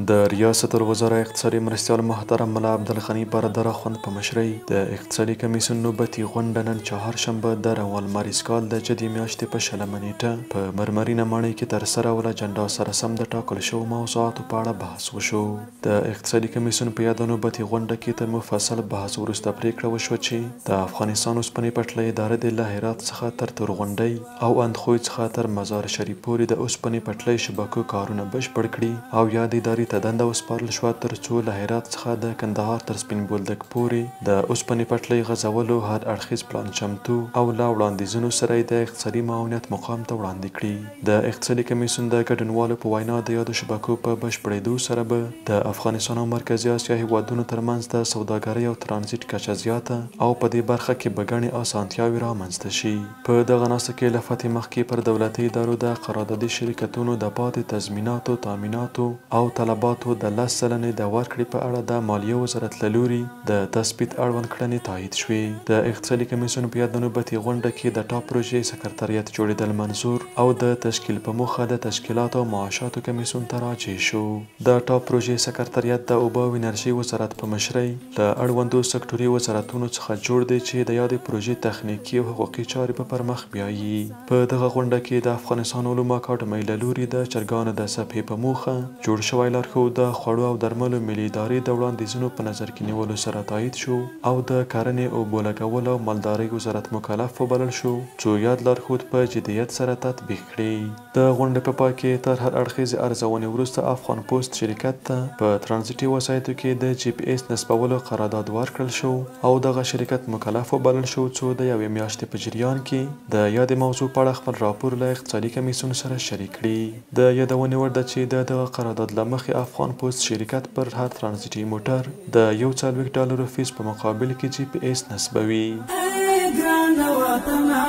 د ریاست الوزرا اقتصادي مرستیال محترم ملا عبدالغني برادر اخوند په مشرۍ د اقتصادي کمیسیون نوبتي غونډه نن چهارشنبه د روان ماریس کال د جدي میاشتې په 20 نیټه په مرمرینه ماڼۍ کې ترسره وله. جنډا سره سم د ټاکل شوو موضوعاتو په اړه بحث وشو. د اقتصادي کمیسیون په یاده نوبتي غونډه کې تر مفصل بحث وروسته پریکړه وشوه چې د افغانستان اوسپنې پټلۍ اداره د له هرات څخه تر تورغونډۍ او اندخوی څخه تر مزار شریف پورې د اوسپنې پټلۍ شبکو کارونه بشپړ کړي او یا د ادارې ته دنده وسپارل شوه تر څو له هرات څخه د کندهار تر سپین بولدک پورې د اوسپنې پټلۍ غځولو هر اړخیز پلان چمتو او له وړاندیزونو سره یې د اقتصادي معاونیت مقام ته وړاندې کړي. د اقتصادي کمیسیون د ګډونوالو په وینا د یادو شبکو په بشپړېدو سره به د افغانستان او مرکزي اسیا هیوادونو ترمنځ د سوداګرۍ او ترانزیت کچه زیاته او په دې برخه کې به ګڼې اسانتیاوې رامنځته شي. په دغه ناسته کې له فتحې مخکې پر دولتي ادارو د قراردادي شرکتونو د پاتې تضمیناتو، تامیناتو او طلباتو د 10 سلنې د ورکړې په اړه د مالیې وزارت له لوري د تثبیت اړوند کړنې تایید شوې. د اقتصادي کمیسیون په یاد نوبتي غونډه کې د ټاپ پروژې سکرتریت جوړېدل منظور او د تشکیل په موخه د تشکیلاتو او معاشاتو کمیسیون ته راجع شو. د ټاپ پروژې سکرتریت د اوبه او انرژي وزارت په مشرۍ له اړوندو سکټوري وزارتونو څخه جوړ دی چې د یادې پروژې تخنیکي او حقوقي چارې به پر مخ بیایي. په دغه غونډه کې د افغانستان علومو اکاډمۍ له لوري د چرګانو د صفحې په موخه جوړ شوی لارښود د خوړو او درملو ملي ادارې د وړاندیزونو په نظر کې نیولو سره تایید شو او د کرنې، اوبو لګولو او مالدارۍ وزارت مکلف وبلل شو څو یاد لارښود په جدیت سره تطبیق کړي. د غونډې په پای کې تر هر اړخیزې ارزونې وروسته افغان پوسټ شرکت ته په ترانزیتي وسایطو کې د جی پی ایس نصبولو قرارداد ورکړل شو او دغه شرکت مکلف وبلل شو څو د یوې میاشتې په جریان کې د یادې موضوع په اړه خپل راپور له اقتصادي کمیسیون سره شریک کړي. د یادونې وړ ده چې د دغه قرارداد له مخې افغان پوسټ شرکت پر هر ترانزیتي موټر د $40 فیس په مقابل کې جی پی ایس نصبوي. ګرانه وطنه